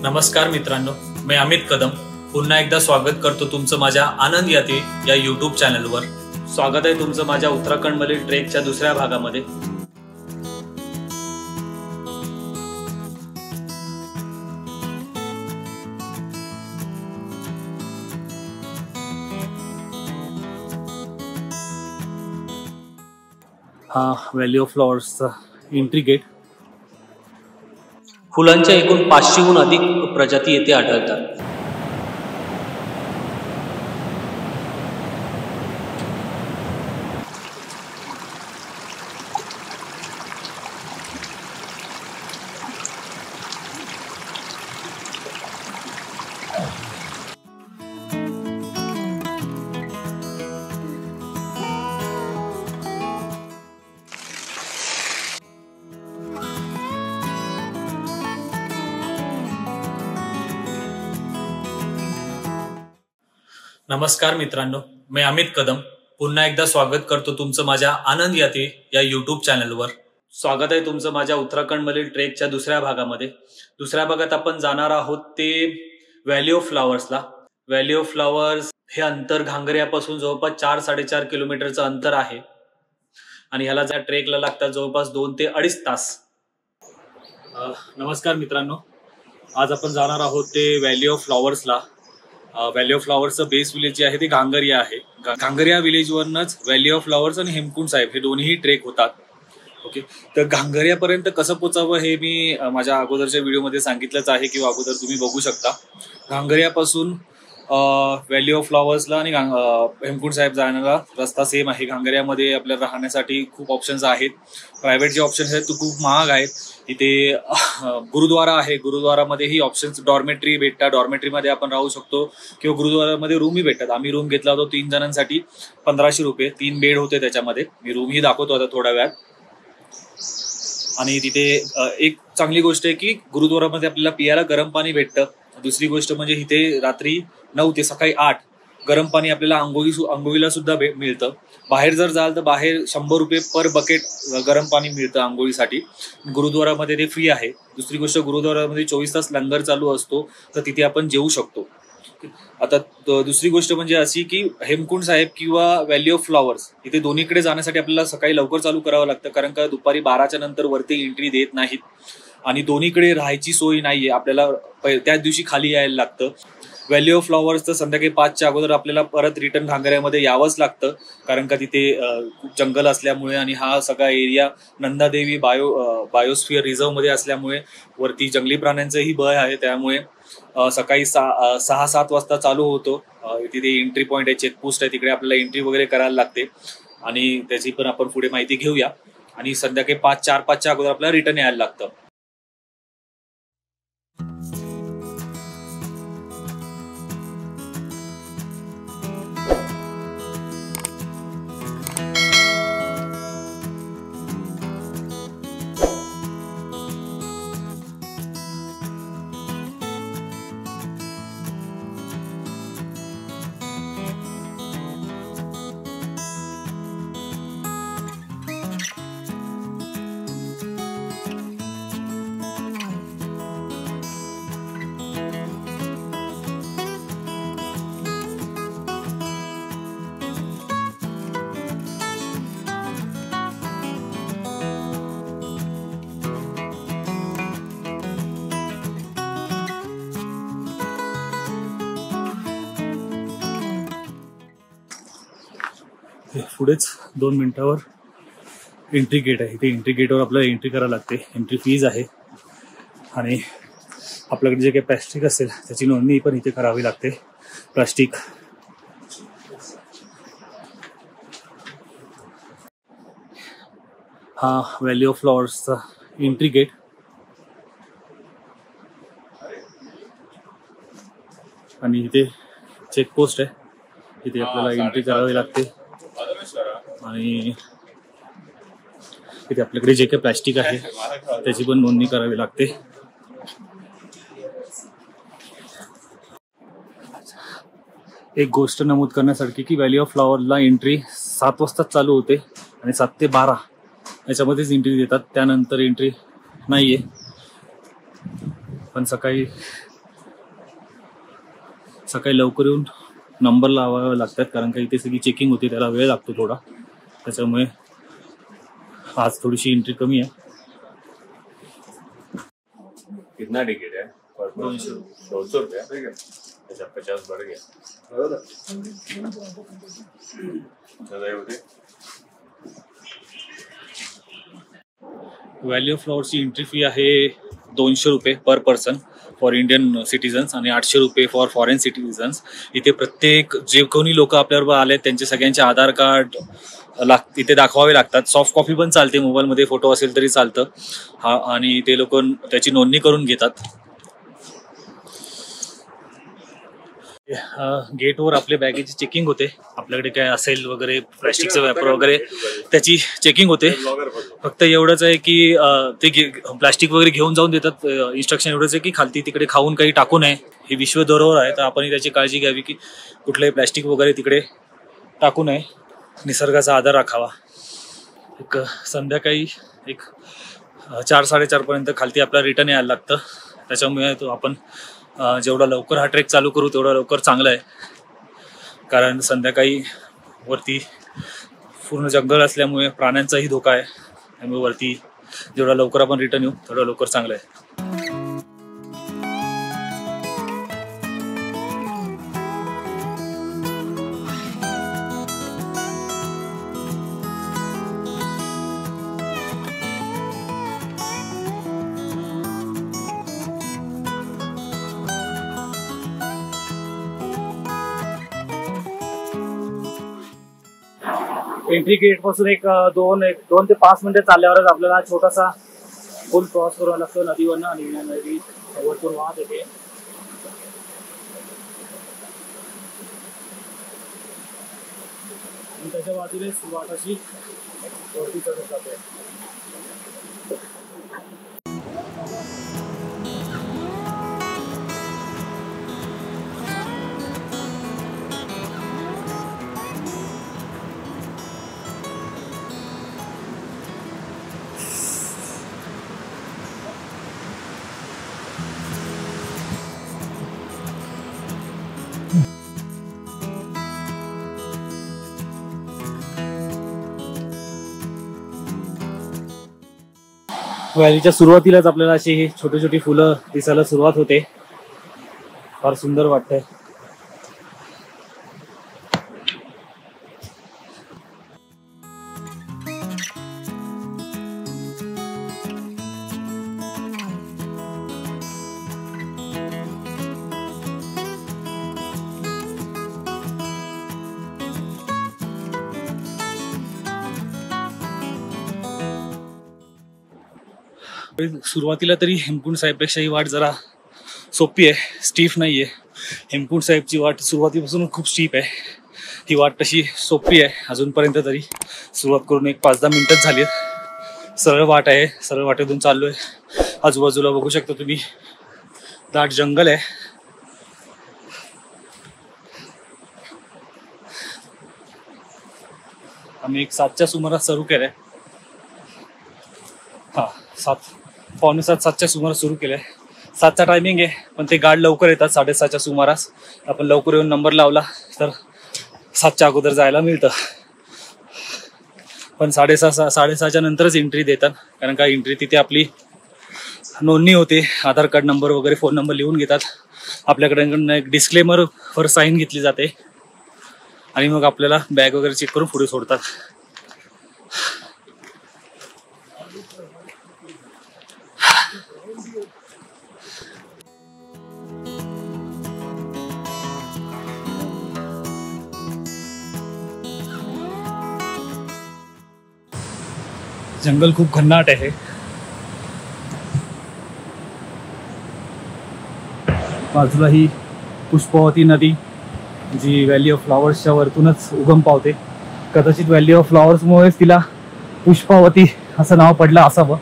नमस्कार मित्रांनो, मी अमित कदम पुन्हा एकदा स्वागत करतो तुमचं माझ्या आनंद याती या यूट्यूब चॅनलवर। स्वागत आहे तुमचं माझ्या उत्तराखंडमधील ट्रेकच्या दुसऱ्या भागामध्ये। हा व्हॅली ऑफ फ्लॉवर्सचा एंट्री गेट। फुलांच्या एकूण 500हून अधिक प्रजाती येथे आढळतात। नमस्कार मित्रांनो, मी अमित कदम पुन्हा एकदा स्वागत करतो तुमचं माझ्या आनंद याती या यूट्यूब चॅनलवर। स्वागत आहे तुमचं माझ्या उत्तराखंडमधील ट्रेकच्या दुसऱ्या भागामध्ये। दुसऱ्या भागात आपण जाणार आहोत ते व्हॅली ऑफ फ्लॉवर्सला। व्हॅली ऑफ फ्लॉवर्स हे अंतर घांगऱ्यापासून जवळपास 4-4.5 किलोमीटरचं अंतर आहे आणि ह्याला ज्या ट्रेकला लागतात जवळपास 2 ते 2.5 तास। नमस्कार मित्रांनो, आज आपण जाणार आहोत ते व्हॅली ऑफ फ्लॉवर्सला। व्हॅली ऑफ फ्लॉवर्सचं बेस विलेज जे आहे ते घांगरिया आहे। घांगरिया विलेजवरनच व्हॅली ऑफ फ्लॉवर्स आणि हेमकुंड साहेब हे दोन्ही ट्रेक होतात। ओके, तर घांगरियापर्यंत कसं पोचावं हे मी माझ्या अगोदरच्या व्हिडिओमध्ये सांगितलंच आहे किंवा अगोदर तुम्ही बघू शकता। घांगरियापासून व्हॅली ऑफ फ्लॉवर्सला आणि हेमकुंड साहेब जाण्याला रस्ता सेम आहे। घांगरियामध्ये आपल्याला राहण्यासाठी खूप ऑप्शन्स आहेत। प्रायव्हेट जे ऑप्शन्स आहेत ते खूप महाग आहेत। इथे गुरुद्वारा आहे, गुरुद्वारामध्येही ऑप्शन्स डॉर्मेटरी भेटतात, डॉर्मेटरीमध्ये आपण राहू शकतो किंवा गुरुद्वारामध्ये रूमही भेटतात। आम्ही रूम घेतला होता 3 जणांसाठी 1500 रुपये, 3 बेड होते त्याच्यामध्ये। मी रूमही दाखवतो आता थोड्या वेळात। आणि तिथे एक चांगली गोष्ट आहे की गुरुद्वारामध्ये आपल्याला पियाला गरम पाणी भेटतं। दुसरी गोष्ट म्हणजे इथे रात्री 9 ते सकाळी 8 गरम पाणी आपल्याला आंघोळीला सुद्धा मिळतं। बाहेर जर जाल तर बाहेर 100 रुपये पर बकेट गरम पाणी मिळतं आंघोळीसाठी। गुरुद्वारामध्ये ते फ्री आहे। दुसरी गोष्ट, गुरुद्वारामध्ये 24 तास लंगर चालू असतो, तर तिथे आपण जेवू शकतो। आता दुसरी गोष्ट म्हणजे अशी की हेमकुंड साहेब किंवा व्हॅली ऑफ फ्लॉवर्स इथे दोन्हीकडे जाण्यासाठी आपल्याला सकाळी लवकर चालू करावं लागतं, कारण का दुपारी 12च्या नंतर वरती एंट्री देत नाहीत आणि दोन्हीकडे राहायची सोय नाहीये। आपल्याला त्याच दिवशी खाली यायला लागतं। व्हॅली ऑफ फ्लॉवर्स तर संध्याकाळी 5च्या अगोदर आपल्याला परत रिटर्न घांगऱ्यामध्ये यावंच लागतं, कारण का तिथे खूप जंगल असल्यामुळे आणि हा सगळा एरिया नंदादेवी बायोस्फिअर रिझर्व मध्ये असल्यामुळे वरती जंगली प्राण्यांचंही भय आहे। त्यामुळे सकाळी 6-7 वाजता चालू होतो। तिथे एंट्री पॉईंट आहे, चेकपोस्ट आहे, तिकडे आपल्याला एंट्री वगैरे करायला लागते आणि त्याची पण आपण पुढे माहिती घेऊया। आणि संध्याकाळी 4-5च्या अगोदर आपल्याला रिटर्न यायला लागतं। पुढेच 2 मिनिटावर एंट्री गेट आहे। इथे एंट्री गेटवर आपल्याला एंट्री करायला लागते। एंट्री फीज आहे आणि आपल्याकडे जे काही प्लॅस्टिक असेल त्याची नोंदणी पण इथे करावी लागते। प्लास्टिक हा व्हॅली ऑफ फ्लॉवर्सचा एंट्री गेट। आणि इथे चेकपोस्ट आहे, इथे आपल्याला एंट्री करावी लागते आणि इथे आपल्याकडे जे काही प्लॅस्टिक आहे त्याची पण नोंदणी करावी लागते। एक गोष्ट नमूद करण्यासारखी की व्हॅली ऑफ फ्लॉवरला एंट्री 7 वाजता चालू होते आणि 7 ते 12 याच्यामध्येच एंट्री देतात, त्यानंतर एंट्री नाहीये। पण सकाळी सकाळी लवकर येऊन नंबर लावावे लागतात, कारण का इथे सगळी चेकिंग होती, त्याला वेळ लागतो थोडा, त्याच्यामुळे आज थोडीशी एंट्री कमी आहे. कितना टिकट है? 200 रुपया. अच्छा 50 बढ़ गया. व्हॅली ऑफ फ्लॉवरची एंट्री फी आहे 200 रुपये पर पर्सन फॉर इंडियन सिटीजन्स आणि 800 रुपये फॉर फॉरेन सिटीजन्स. इथे प्रत्येक जे कोणी लोक आपल्याबरोबर आले त्यांचे सगळ्यांचे आधार कार्ड इथे दाखवावे लागतात. सॉफ्ट कॉपी पण चालते, मोबाईलमध्ये फोटो असेल तरी चालतं. आणि ते लोक त्याची नोंदणी करून घेतात. गेटवर आपल्या बॅगेची चेकिंग होते, आपल्याकडे काय असेल वगैरे, प्लॅस्टिकचं व्यापार वगैरे त्याची चेकिंग होते. फक्त एवढंच आहे की ते प्लॅस्टिक वगैरे घेऊन जाऊन देतात. इन्स्ट्रक्शन एवढंच आहे की खालती तिकडे खाऊन काही टाकू नये. ही विश्व धरोहर आहे, तर आपण त्याची काळजी घ्यावी की कुठलंही प्लॅस्टिक वगैरे तिकडे टाकू नये, निसर्गाचा आदर राखावा. एक संध्याकाळी 4-4:30 पर्यंत खालती आपल्याला रिटर्न यायला लागतं. त्याच्यामुळे तो आपण जेवढा लवकर हा ट्रेक चालू करू तेवढा लवकर चांगलं आहे, कारण संध्याकाळी वरती पूर्ण जंगल असल्यामुळे प्राण्यांचाही धोका आहे. त्यामुळे वरती जेवढा लवकर आपण रिटर्न येऊ तेवढा लवकर चांगलं आहे. एंट्री गेट पासून एक 2 ते 5 मिनिटं चालल्यावरच आपल्याला छोटासा पूल क्रॉस करावा लागतो नदीवरनं, आणि नदी वरतून वाहत येते. आणि त्याच्या बाजूने वाट अशी वरती चढत जाते. व्हॅलीच्या सुरुवातीलाच आपल्याला अशी छोटी छोटी फुलं दिसायला सुरुवात होते. फार सुंदर वाटतंय. सुरुवातीला तरी हेमकुंड साहेबपेक्षा ही वाट जरा सोपी आहे, स्टीफ नाही आहे. हेमकुंड साहेबची वाट सुरुवातीपासून खूप स्टीप आहे, ही वाट तशी सोपी आहे अजूनपर्यंत. तरी सुरुवात करून एक 5-10 मिनिटच झाली. सरळ वाट आहे, सरळ वाटेतून चाललोय. आजूबाजूला बघू शकता तुम्ही दाट जंगल आहे. आम्ही 7च्या सुमारास सुरू केलंय. 7:45-7च्या सुमारास सुरू केलंय. 7चा टायमिंग आहे, पण ते गार्ड लवकर येतात 6:30च्या सुमारास. आपण लवकर येऊन नंबर लावला तर 7च्या अगोदर जायला मिळतं. पण 6:30-6:30च्या नंतरच एंट्री देतात, कारण का एंट्री तिथे आपली नोंदणी होते, आधार कार्ड नंबर वगैरे फोन नंबर लिहून घेतात. आपल्याकडे एक डिस्क्लेमर वर साईन घेतली जाते आणि मग आपल्याला बॅग वगैरे चेक करून पुढे सोडतात. जंगल खूप घनदाट आहे. बाजूला ही पुष्पावती नदी जी व्हॅली ऑफ फ्लॉवर्सच्या वरतूनच उगम पावते. कदाचित व्हॅली ऑफ फ्लॉवर्समुळेच तिला पुष्पावती असं नाव पडलं असावं.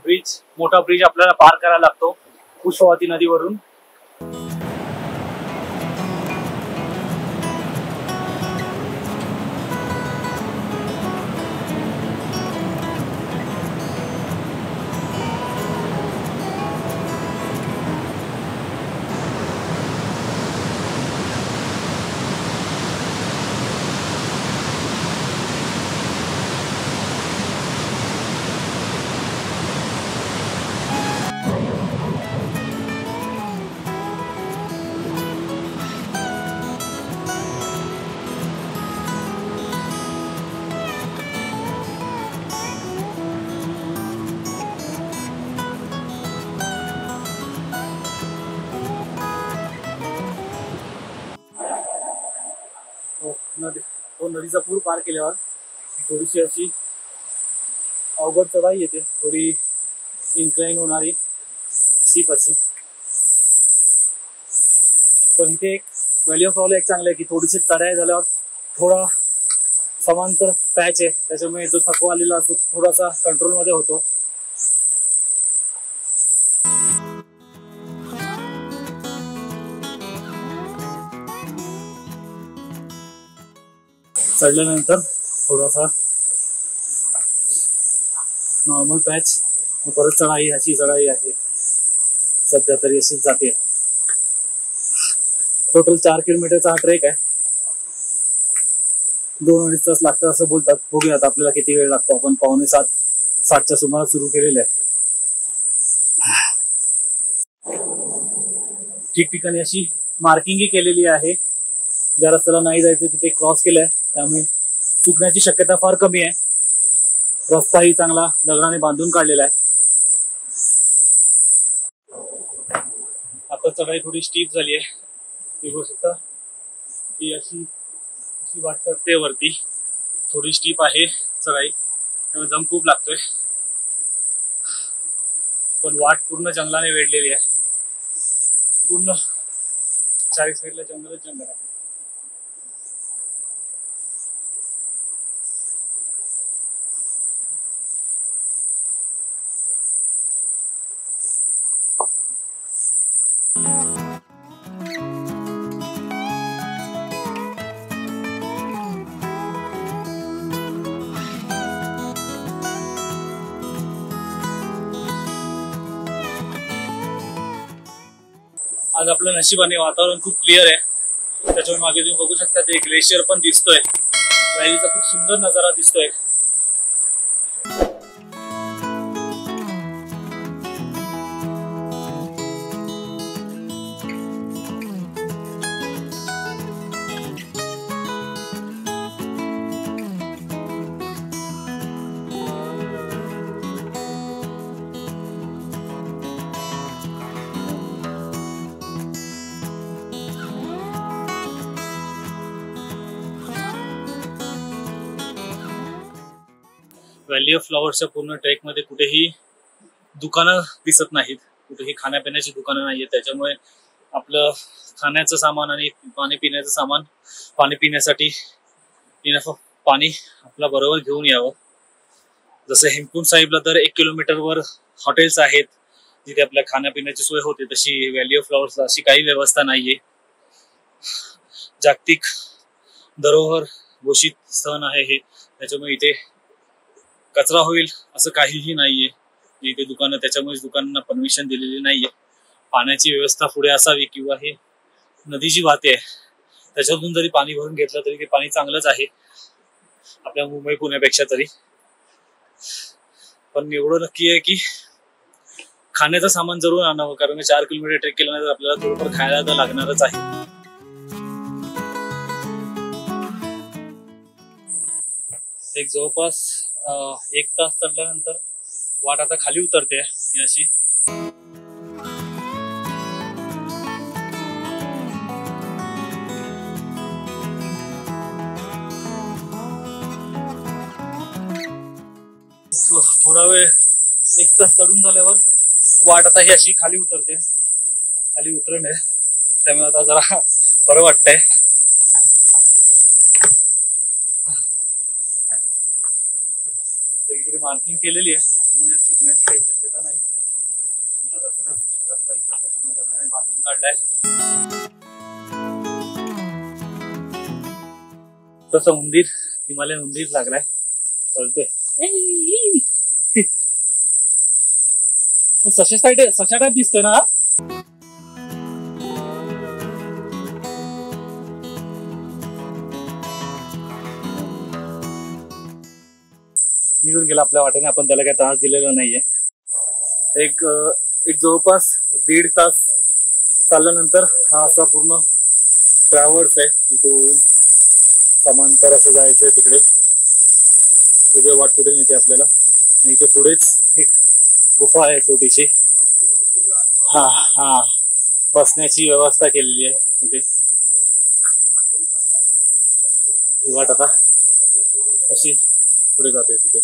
ब्रिज, मोठा ब्रिज आपल्याला पार करायला लागतो पुष्पवती नदीवरून. तो नदीचा पूल पार केल्यावर थोडीशी अशी अवघड चढाई येते, थोडी इन्क्लाइन होणारी स्टीप अशी. पण इथे एक व्हॅली ऑफ फ्लॉवरला एक चांगलं आहे की थोडीशी चढाई झाल्यावर थोडा समांतर पॅच आहे, त्याच्यामुळे जो थकवा आलेला असतो थोडासा कंट्रोलमध्ये होतो. चढल्यानंतर थोडासा नॉर्मल पॅच, परत चढाई, अशी चढाई आहे सध्या तरी अशीच जाते. टोटल 4 किलोमीटरचा हा ट्रेक आहे. 2-2.5 तास लागतात असं बोलतात. बघूयात आपल्याला किती वेळ लागतो. आपण 6:45-7च्या सुमारास सुरू केलेले आहे. ठिकठिकाणी अशी मार्किंगही केलेली आहे. ज्या रस्त्याला नाही जायचं तिथे क्रॉस केलंय, त्यामुळे चुकण्याची शक्यता फार कमी आहे. रस्ताही चांगला दगडाने बांधून काढलेला आहे. आता चढाई थोडी स्टीप झाली आहे, ती बघू शकता. ती अशी वाट करते वरती, थोडी स्टीप आहे चढाई, त्यामुळे दम खूप लागतोय. पण वाट पूर्ण जंगलाने वेढलेली आहे. पूर्ण चारी साईडला जंगलच जंगल आहे. आज आपलं नशिबाने वातावरण खूप क्लिअर आहे, त्याच्यामुळे मागे तुम्ही बघू शकता ते ग्लेशियर पण दिसतोय. व्हॅलीचा खूप सुंदर नजारा दिसतोय. व्हॅली ऑफ फ्लॉवर्सच्या पूर्ण ट्रेकमध्ये कुठेही दुकानं दिसत नाहीत, कुठेही खाण्यापिण्याची दुकानं नाहीत. त्याच्यामुळे आपलं खाण्याचं सामान आणि पाणी पिण्याचं सामान, पाणी पिण्यासाठी इनफ पाणी आपला बरोबर घेऊन यावं. जसं हेमकुंड साहिबला तर 1 किलोमीटरवर हॉटेल्स आहेत जिथे आपल्या खाण्यापिण्याची सोय होते, तशी व्हॅली ऑफ फ्लॉवर्सला अशी काही व्यवस्था नाहीये. जागतिक धरोहर घोषित स्थळ आहे हे, त्याच्यामुळे इथे कचरा होईल असं काहीही नाहीये. इथे दुकानं, त्याच्यामुळे दुकानांना परमिशन दिलेली नाहीये. पाण्याची व्यवस्था पुढे असावी, किंवा हे नदी जी वाहते त्याच्यातून जरी पाणी भरून घेतलं तरी ते पाणी चांगलंच आहे आपल्या मुंबई पुण्यापेक्षा तरी. पण एवढं नक्की आहे की खाण्याचं सामान जरूर आणावं, कारण 4 किलोमीटर ट्रेक केल्यानंतर आपल्याला थोडंफार खायला तर लागणारच आहे. एक जवळपास 1 तास चढल्यानंतर वाट आता खाली उतरते अशी. थोडा वेळ 1 तास चढून झाल्यावर वाट आता ही अशी खाली उतरते. खाली उतरणे त्यामुळे आता जरा बरं वाटतंय. सगळीकडे मार्किंग केलेली आहे, त्यामुळे चुकण्याची काही शक्यता बांधून काढलाय. तसं उंदीर, हिमालयन उंदीर लागलाय, कळतोय. सशा टाईप दिसतोय ना. निघून गेला आपल्या वाटेने, आपण त्याला काही त्रास दिलेला नाहीये. एक जवळपास 1.5 तास चालल्यानंतर हा असा पूर्ण ट्रॅव्हल्स आहे. तिथून समांतर असं जायचंय तिकडे. उभे वाट कुठे नेते आपल्याला, आणि इथे पुढेच एक गुफा आहे छोटीशी. हा बसण्याची व्यवस्था केलेली आहे इथे. ही वाट आता अशी पुढे जाते तिथे.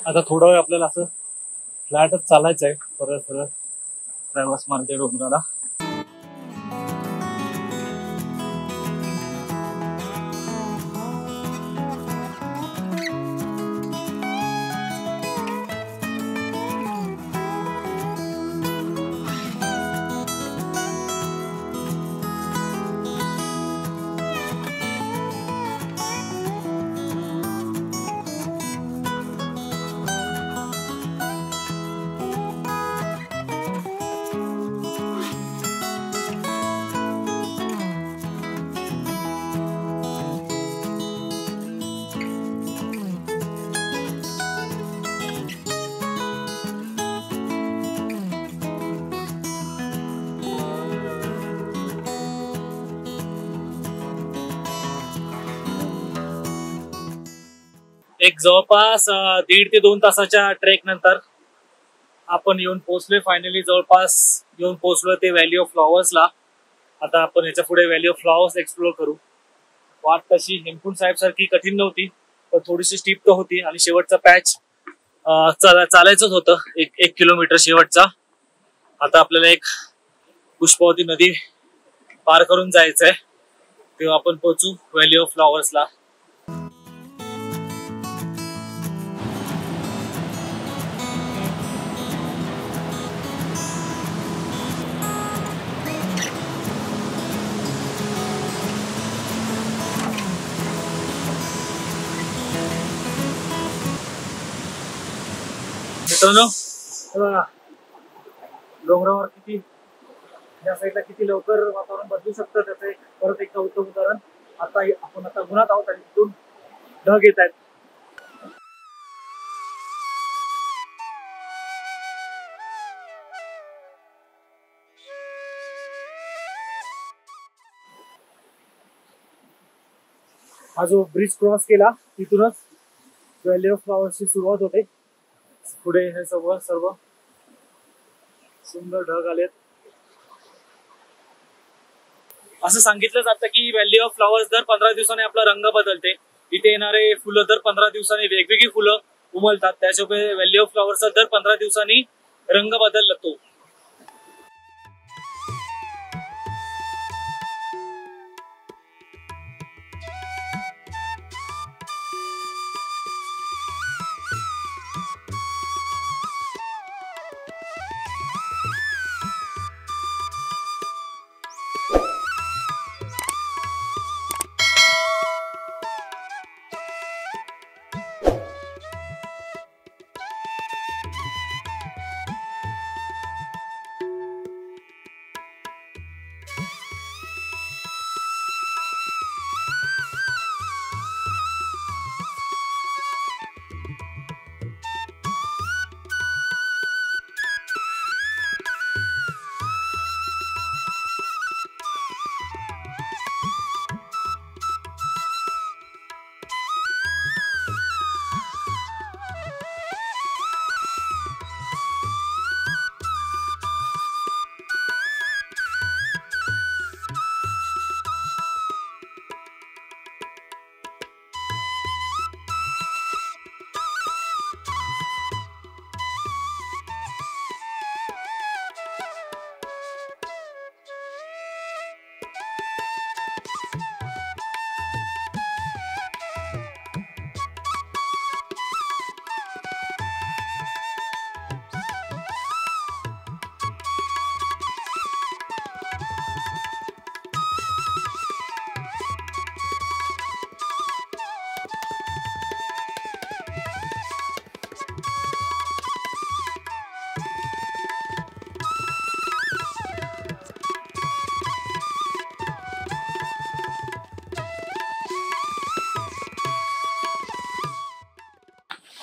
आता थोडा वेळ आपल्याला असं फ्लॅटच चालायचं आहे. परत ट्रॅव्हल्स मारते डोंगराला. एक जवळपास 1.5 ते 2 तासाच्या ट्रेक नंतर आपण येऊन पोहोचलोय. फायनली जवळपास येऊन पोहोचलोय ते व्हॅली ऑफ फ्लॉवर्सला. आता आपण याच्या पुढे व्हॅली ऑफ फ्लॉवर्स एक्सप्लोर करू. वाट तशी हेमकुंड साहेब सारखी कठीण नव्हती, पण थोडीशी स्टीप तर होती. आणि शेवटचा पॅच चालायचंच होतं, 1 किलोमीटर शेवटचा. आता आपल्याला एक पुष्पावती नदी पार करून जायचंय, तेव्हा आपण पोहोचू व्हॅली ऑफ फ्लॉवर्सला. मित्रांनो, डोंगरावर किती, या साईडला किती लवकर वातावरण बदलू शकतं त्याचे परत एकदा उत्तम उदाहरण. आपण आता उन्हात आहोत आणि तिथून ढग येत आहेत. हा जो ब्रिज क्रॉस केला तिथूनच व्हॅली ऑफ फ्लॉवर्सची सुरुवात होते. पुढे हे सर्व सुंदर ढग आलेत. असं सांगितलं जातं की व्हॅली ऑफ फ्लॉवर्स दर 15 दिवसांनी आपला रंग बदलते. इथे येणारे फुलं दर 15 दिवसांनी वेगवेगळी फुलं उमलतात. त्याच्यामुळे व्हॅली ऑफ फ्लॉवर्सचा दर 15 दिवसांनी रंग बदलला तो.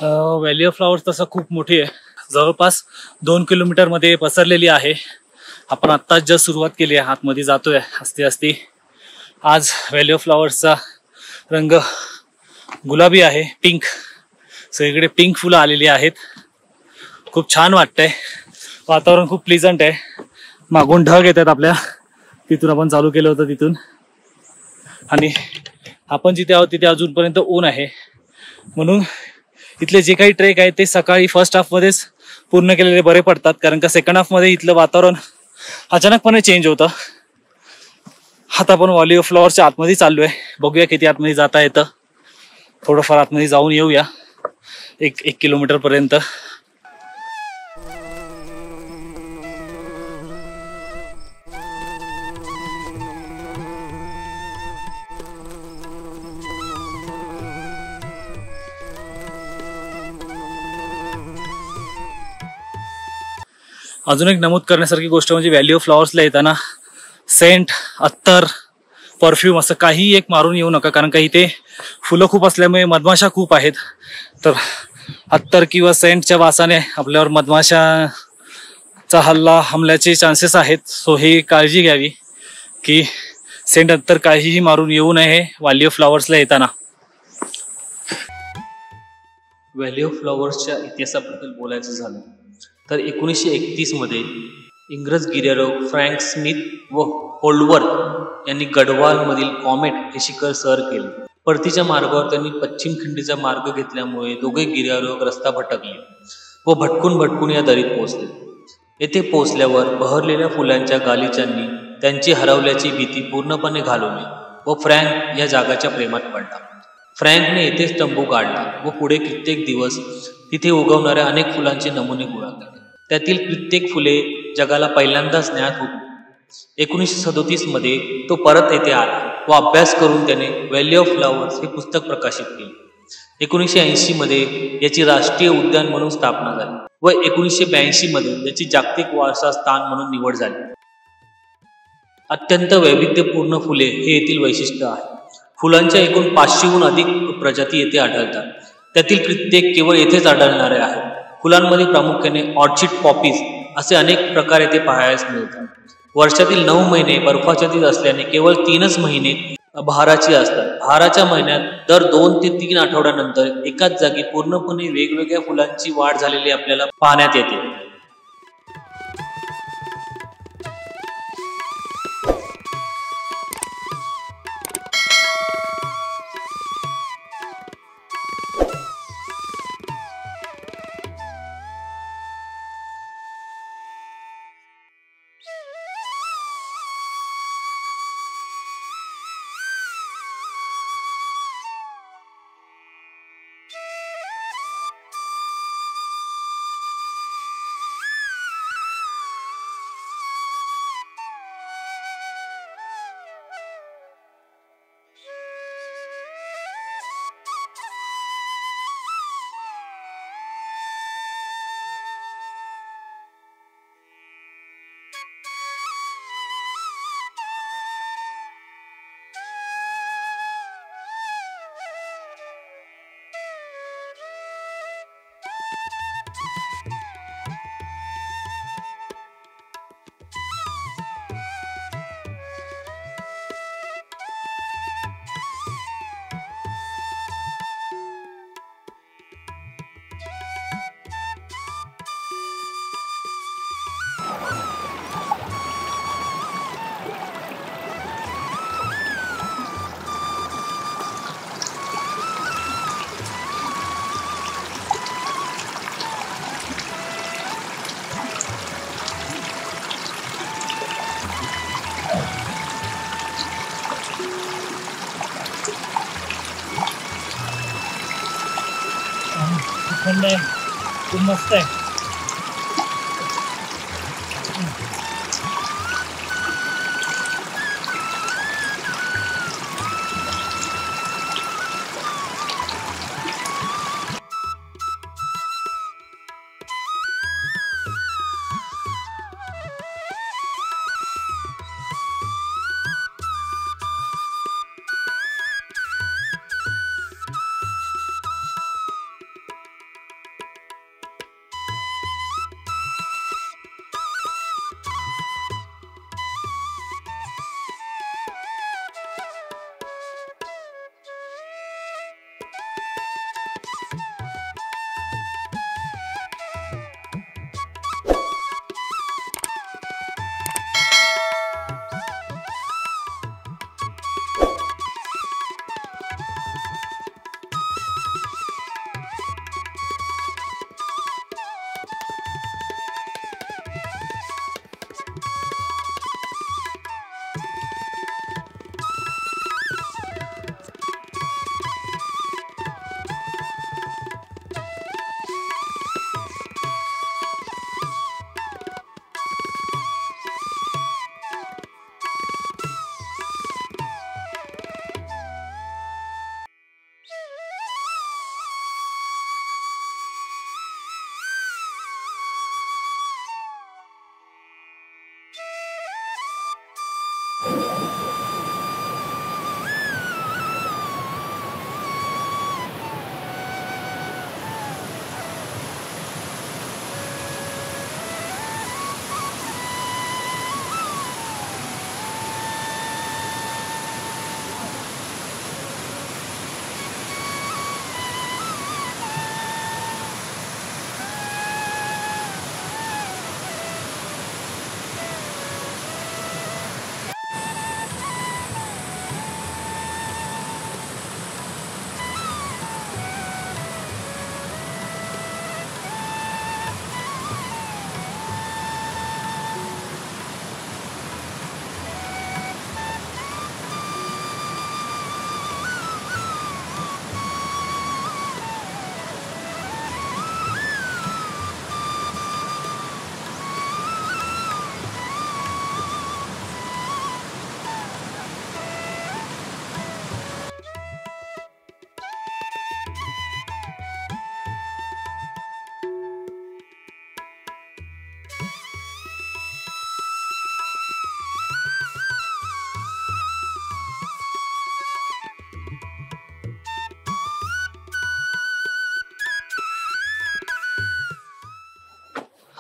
व्हॅली ऑफ फ्लॉवर्स तसं खूप मोठी आहे, जवळपास 2 किलोमीटर मध्ये पसरलेली आहे. आपण आत्ताच जस्ट सुरुवात केली आहे, आतमध्ये जातोय हस्ती हस्ती. आज व्हॅली ऑफ फ्लॉवर्सचा रंग गुलाबी आहे, पिंक. सगळीकडे पिंक फुलं आलेली आहेत. खूप छान वाटतंय, वातावरण खूप प्लीजंट आहे. मागून ढग येतात आपल्या, तिथून आपण चालू केलं होतं तिथून. आणि आपण जिथे आहोत तिथे अजूनपर्यंत ऊन आहे, म्हणून इथले जे काही ट्रेक आहेत ते सकाळी फर्स्ट हाफमध्येच पूर्ण केलेले बरे पडतात, कारण का सेकंड हाफमध्ये इथलं वातावरण अचानकपणे चेंज होतं. आता आपण व्हॅली ऑफ फ्लॉवर्सच्या आतमध्ये चाललोय, बघूया किती आतमध्ये जाता येतं. थोडंफार आतमध्ये जाऊन येऊया, एक किलोमीटर पर्यंत. अजून एक नमूद करण्यासारखी गोष्ट म्हणजे व्हॅली ऑफ फ्लॉवर्सला येताना सेंट, अत्तर, परफ्यूम असं काही एक मारून येऊ नका, कारण का इथे फुलं खूप असल्यामुळे मधमाशा खूप आहेत. तर अत्तर किंवा सेंटच्या वासाने आपल्यावर मधमाशाचा हमल्याचे चान्सेस आहेत. सो ही काळजी घ्यावी की सेंट, अत्तर काहीही मारून येऊ नये व्हॅली ऑफ फ्लॉवर्सला येताना. व्हॅली ऑफ फ्लॉवर्सच्या इतिहासाबद्दल बोलायचं झालं तर 1931 मध्ये इंग्रज गिर्यारोहक फ्रँक स्मिथ व होल्डवर्थ यांनी गढवालमधील कॉमेट हे शिखर सर केले. परतीच्या मार्गावर त्यांनी पश्चिम खिंडीचा मार्ग घेतल्यामुळे दोघे गिर्यारोहक रस्ता भटकले व भटकून या दरीत पोहोचले. येथे पोहोचल्यावर बहरलेल्या फुलांच्या गालिचांनी त्यांची हरवल्याची भीती पूर्णपणे घालवली व फ्रँक या जागाच्या प्रेमात पडला. फ्रँकने येथेच तंबू काढला व पुढे कित्येक दिवस तिथे उगवणाऱ्या अनेक फुलांचे नमुने गोळा केले. त्यातील कित्येक फुले जगाला पहिल्यांदाच ज्ञात होती. 1937 मध्ये तो परत येथे आला व अभ्यास करून त्याने व्हॅली ऑफ फ्लॉवर्स हे पुस्तक प्रकाशित केले. 1980 मध्ये याची राष्ट्रीय उद्यान म्हणून स्थापना झाली व 1982 मध्ये याची जागतिक वारसा स्थान म्हणून निवड झाली. अत्यंत वैविध्यपूर्ण फुले हे येथील वैशिष्ट्य आहे. फुलांच्या एकूण 500हून अधिक प्रजाती येथे आढळतात. त्यातील कित्येक केवळ येथेच आढळणारे आहेत. फुलांमध्ये प्रामुख्याने ऑर्चिड, पॉपीज असे अनेक प्रकार येथे पाहायला मिळतात. वर्षातील 9 महिने बर्फाच्छादित असल्याने केवळ 3च महिने बहाराची असतात. बहाराच्या महिन्यात दर 2 ते 3 आठवड्यानंतर एकाच जागी पूर्णपणे वेगवेगळ्या फुलांची वाढ झालेली आपल्याला पाहण्यात येते. थंड आहे, खूप मस्त आहे.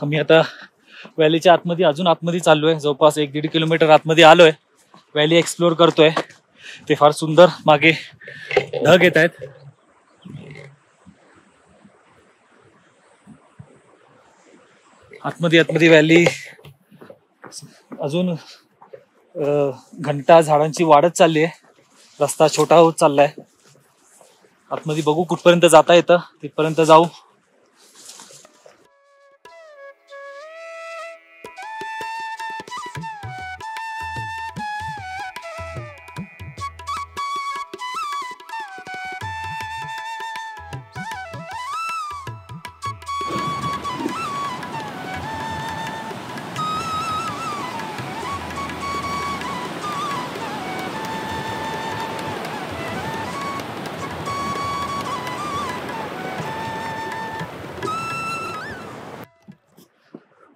आम्ही आता व्हॅलीच्या आतमध्ये अजून आतमध्ये चाललोय, जवळपास 1-1.5 किलोमीटर आतमध्ये आलोय. व्हॅली एक्सप्लोर करतोय. ते फार सुंदर मागे ढग येत आहेत. आतमध्ये व्हॅली अजून घंटा झाडांची वाढत चालली आहे. रस्ता छोटा होत चाललाय. आतमध्ये बघू कुठपर्यंत जाता येतं, तिथपर्यंत जाऊ.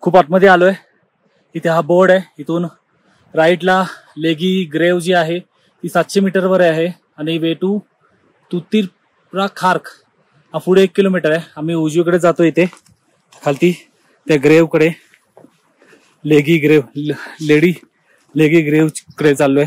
खूप आतमध्ये आलोय. इथे हा बोर्ड आहे. इथून राईटला लेगी ग्रेव जी आहे ती 700 मीटरवर आहे आणि वे टू तुतीरप्रा खार्क हा पुढे 1 किलोमीटर आहे. आम्ही उजवीकडे जातो. इथे खालती त्या ग्रेवकडे लेगी ग्रेव कडे चाललोय.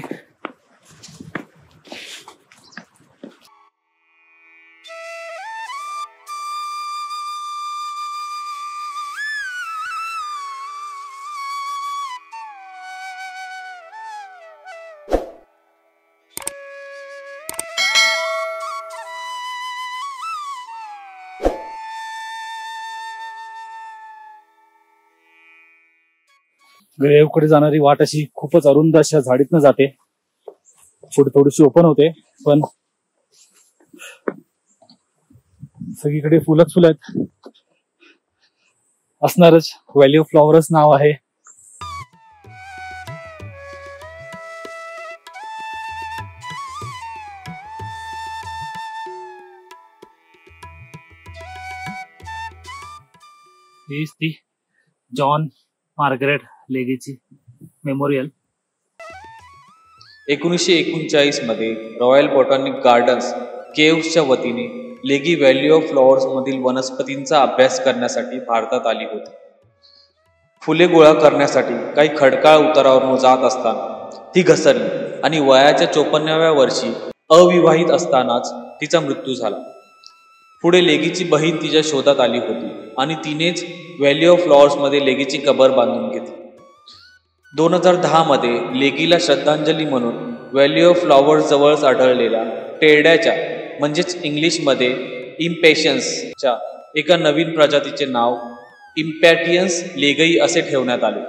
ग्रेवकडे जाणारी वाट अशी खूपच अरुंद अशा झाडीतनं जाते. पुढे थोडीशी ओपन होते, पण सगळीकडे फुलंच फुलं आहेत. असणारच. व्हॅली ऑफ फ्लॉवर्स नाव आहे. हीच ती जॉन मार्गरेट लेगीची मेमोरियल. 1939 मध्ये रॉयल बॉटॅनिक गार्डन्स केव्हच्या वतीने लेगी व्हॅली ऑफ फ्लॉवर्स मधील वनस्पतींचा अभ्यास करण्यासाठी भारतात आली होती. फुले गोळा करण्यासाठी काही खडकाळ उतारावरून जात असताना ती घसरली आणि वयाच्या 54व्या वर्षी अविवाहित असतानाच तिचा मृत्यू झाला. पुढे लेगीची बहीण तिच्या शोधात आली होती आणि तिनेच व्हॅली ऑफ फ्लॉवर्स मध्ये लेगीची कबर बांधून घेतली. 2010 मध्ये लेगीला श्रद्धांजली म्हणून व्हॅली ऑफ फ्लॉवर्स जवळच आढळलेल्या टेरड्याच्या म्हणजेच इंग्लिशमध्ये इम्पेशन्सच्या एका नवीन प्रजातीचे नाव इम्पॅटियन्स लेगई असे ठेवण्यात आले.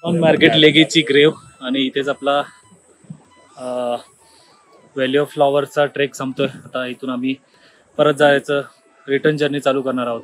जॉन मार्गरेट लेगीची ग्रेव आणि इथेच आपला व्हॅली ऑफ फ्लॉवर्सचा ट्रेक संपतोय. आता इथून आम्ही परत जायचं रिटर्न जर्नी चालू करणार आहोत.